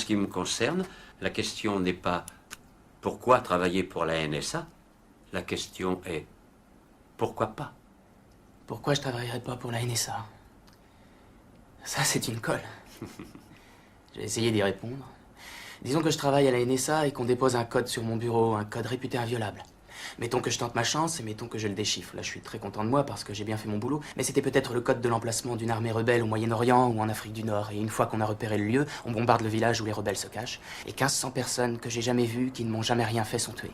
ce qui me concerne, la question n'est pas pourquoi travailler pour la NSA, la question est pourquoi pas. Pourquoi je travaillerais pas pour la NSA? Ça, c'est une colle. J'ai essayé d'y répondre. Disons que je travaille à la NSA et qu'on dépose un code sur mon bureau, un code réputé inviolable. Mettons que je tente ma chance et mettons que je le déchiffre. Là, je suis très content de moi parce que j'ai bien fait mon boulot. Mais c'était peut-être le code de l'emplacement d'une armée rebelle au Moyen-Orient ou en Afrique du Nord. Et une fois qu'on a repéré le lieu, on bombarde le village où les rebelles se cachent. Et 1500 personnes que j'ai jamais vues, qui ne m'ont jamais rien fait, sont tuées.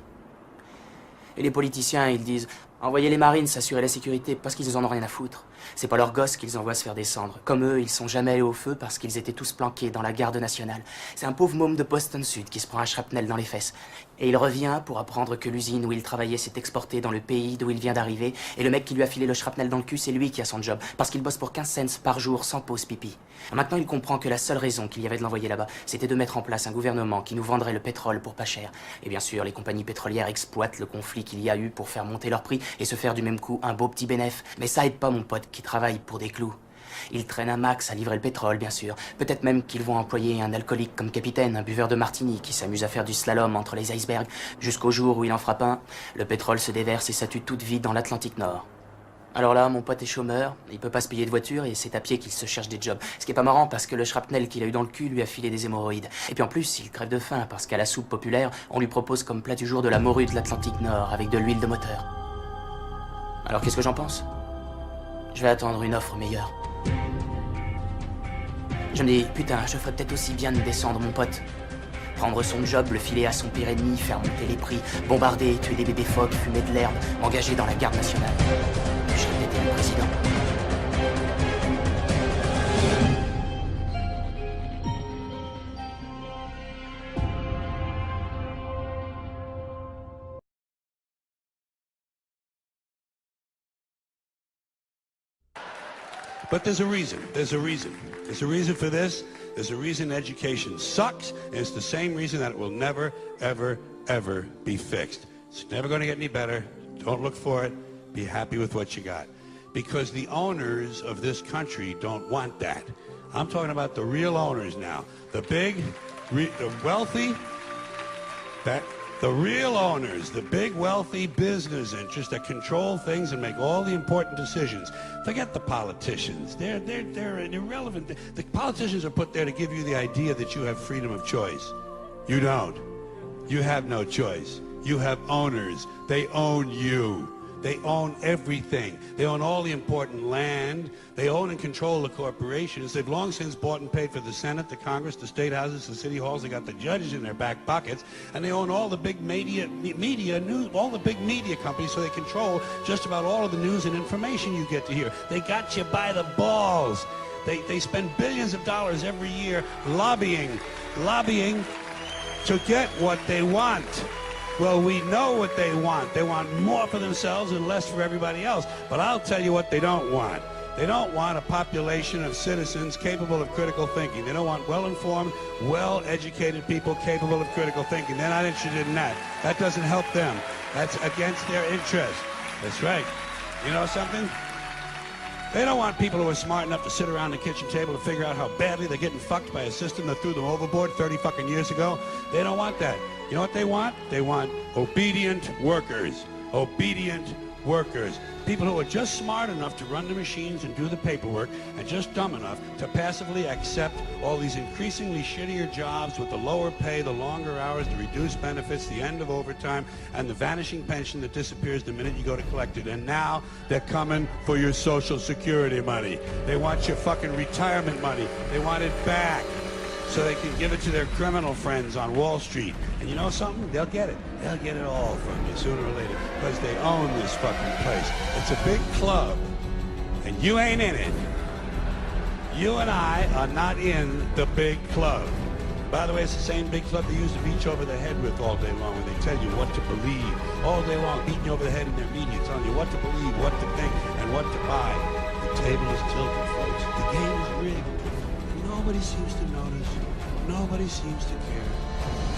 Et les politiciens, ils disent « Envoyez les marines s'assurer la sécurité parce qu'ils en ont rien à foutre. C'est pas leurs gosses qu'ils envoient se faire descendre. Comme eux, ils sont jamais allés au feu parce qu'ils étaient tous planqués dans la garde nationale. C'est un pauvre môme de Boston Sud qui se prend un shrapnel dans les fesses. Et il revient pour apprendre que l'usine où il travaillait s'est exportée dans le pays d'où il vient d'arriver. Et le mec qui lui a filé le shrapnel dans le cul, c'est lui qui a son job. Parce qu'il bosse pour 15 cents par jour sans pause pipi. Maintenant, il comprend que la seule raison qu'il y avait de l'envoyer là-bas, c'était de mettre en place un gouvernement qui nous vendrait le pétrole pour pas cher. Et bien sûr, les compagnies pétrolières exploitent le conflit qu'il y a eu pour faire monter leur prix et se faire du même coup un beau petit bénéf. Mais ça aide pas mon pote qui travaille pour des clous. Ils traînent un max à livrer le pétrole, bien sûr. Peut-être même qu'ils vont employer un alcoolique comme capitaine, un buveur de martini qui s'amuse à faire du slalom entre les icebergs, jusqu'au jour où il en frappe un, le pétrole se déverse et ça tue toute vie dans l'Atlantique Nord. Alors là, mon pote est chômeur, il peut pas se payer de voiture et c'est à pied qu'il se cherche des jobs. Ce qui est pas marrant parce que le shrapnel qu'il a eu dans le cul lui a filé des hémorroïdes. Et puis en plus, il crève de faim parce qu'à la soupe populaire, on lui propose comme plat du jour de la morue de l'Atlantique Nord avec de l'huile de moteur. Alors qu'est-ce que j'en pense? Je vais attendre une offre meilleure. Je me dis, putain, je ferais peut-être aussi bien de descendre mon pote. Prendre son job, le filer à son pire ennemi, faire monter les prix, bombarder, tuer des bébés phoques, fumer de l'herbe, m'engager dans la garde nationale. Je serais peut-être le président. But there's a reason. There's a reason. There's a reason for this. There's a reason education sucks, and it's the same reason that it will never, ever, ever be fixed. It's never going to get any better. Don't look for it. Be happy with what you got. Because the owners of this country don't want that. I'm talking about the real owners now. The big, the wealthy, the real owners, the big wealthy business interests that control things and make all the important decisions. Forget the politicians. They're irrelevant. The politicians are put there to give you the idea that you have freedom of choice. You don't. You have no choice. You have owners. They own you. They own everything. They own all the important land. They own and control the corporations. They've long since bought and paid for the Senate, the Congress, the state houses, the city halls. They got the judges in their back pockets, and they own all the big media news, all the big media companies. So they control just about all of the news and information you get to hear. They got you by the balls. They spend billions of dollars every year lobbying to get what they want. Well, we know what they want. They want more for themselves and less for everybody else. But I'll tell you what they don't want. They don't want a population of citizens capable of critical thinking. They don't want well-informed, well-educated people capable of critical thinking. They're not interested in that. That doesn't help them. That's against their interest. That's right. You know something? They don't want people who are smart enough to sit around the kitchen table to figure out how badly they're getting fucked by a system that threw them overboard 30 fucking years ago. They don't want that. You know what they want? They want obedient workers. Obedient workers. People who are just smart enough to run the machines and do the paperwork and just dumb enough to passively accept all these increasingly shittier jobs with the lower pay, the longer hours, the reduced benefits, the end of overtime, and the vanishing pension that disappears the minute you go to collect it. And now they're coming for your Social Security money. They want your fucking retirement money. They want it back so they can give it to their criminal friends on Wall Street. And you know something? They'll get it. They'll get it all from you sooner or later because they own this fucking place. It's a big club, and you ain't in it. You and I are not in the big club. By the way, it's the same big club they use to beat you over the head with all day long when they tell you what to believe. All day long, beating you over the head in their media, telling you what to believe, what to think, and what to buy. The table is tilted, folks. The game is rigged. Nobody seems to notice. Nobody seems to care.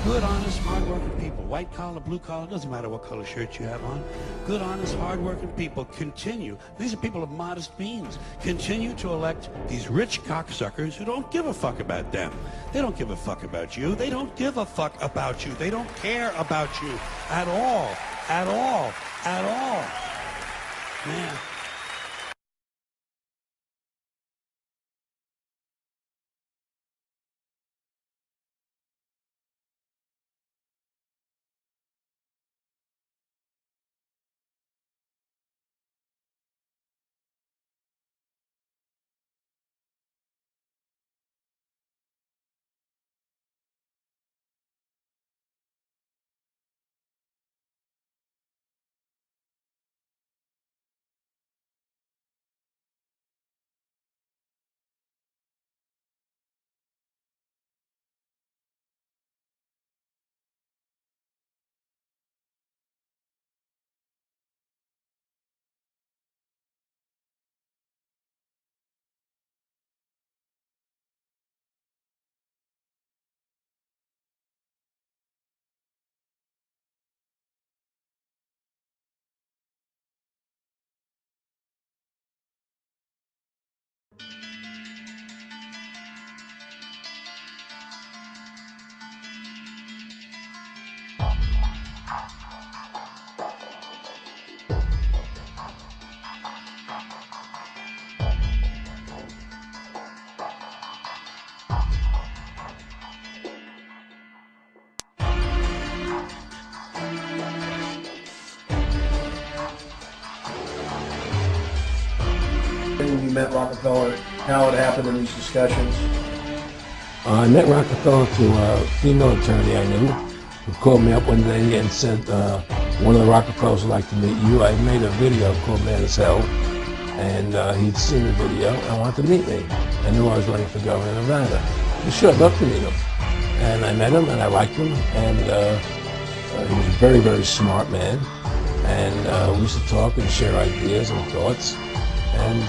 Good, honest, hard-working people. White collar, blue collar, doesn't matter what color shirt you have on. Good, honest, hard-working people continue. These are people of modest means. Continue to elect these rich cocksuckers who don't give a fuck about them. They don't give a fuck about you. They don't give a fuck about you. They don't care about you at all. At all. At all. Man. You met Rockefeller, how it happened in these discussions? I met Rockefeller through a female attorney I knew who called me up one day and said, one of the Rockefellers would like to meet you. I made a video called Mad as Hell, and he'd seen the video and wanted to meet me. I knew I was running for governor of Nevada. He said, sure, I'd love to meet him. And I met him and I liked him, and he was a very, very smart man. And we used to talk and share ideas and thoughts. And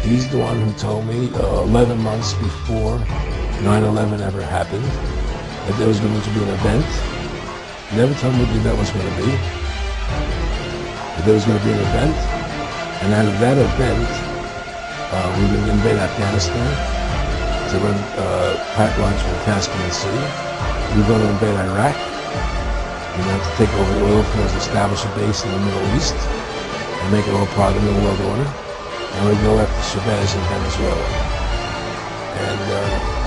he's the one who told me 11 months before 9/11 ever happened that there was going to be an event. He never told me what the event was going to be. But there was going to be an event. And out of that event, we were going to invade Afghanistan to run pipelines from the Caspian Sea. We were going to invade Iraq. We were going to take over the oil fields, establish a base in the Middle East, and make it all part of the New World Order. And we'd go after Chavez in Venezuela. And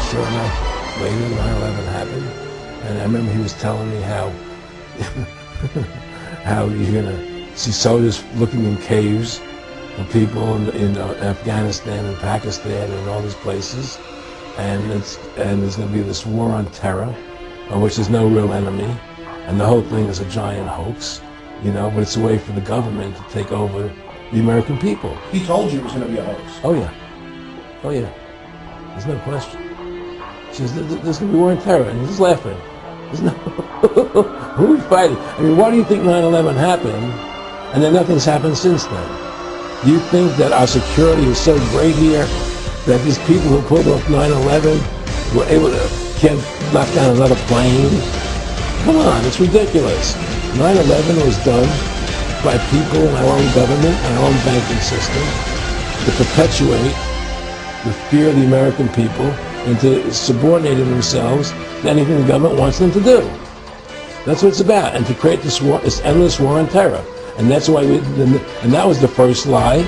sure enough, later 9/11 happened. And I remember he was telling me how how you're going to see soldiers looking in caves of people in Afghanistan and Pakistan and all these places. And there's going to be this war on terror, of which there's no real enemy. And the whole thing is a giant hoax. You know, but it's a way for the government to take over the American people. He told you it was going to be a hoax. Oh yeah. Oh yeah. There's no question. He says, there's going to be war on terror, and he's just laughing. There's no... Who are we fighting? I mean, why do you think 9/11 happened, and then nothing's happened since then? Do you think that our security is so great here that these people who pulled off 9/11 were able to can't knock down another plane? Come on, it's ridiculous. 9/11 was done by people in our own government and our own banking system to perpetuate the fear of the American people and to subordinate themselves to anything the government wants them to do. That's what it's about, and to create this war, this endless war on terror. And that's why and that was the first lie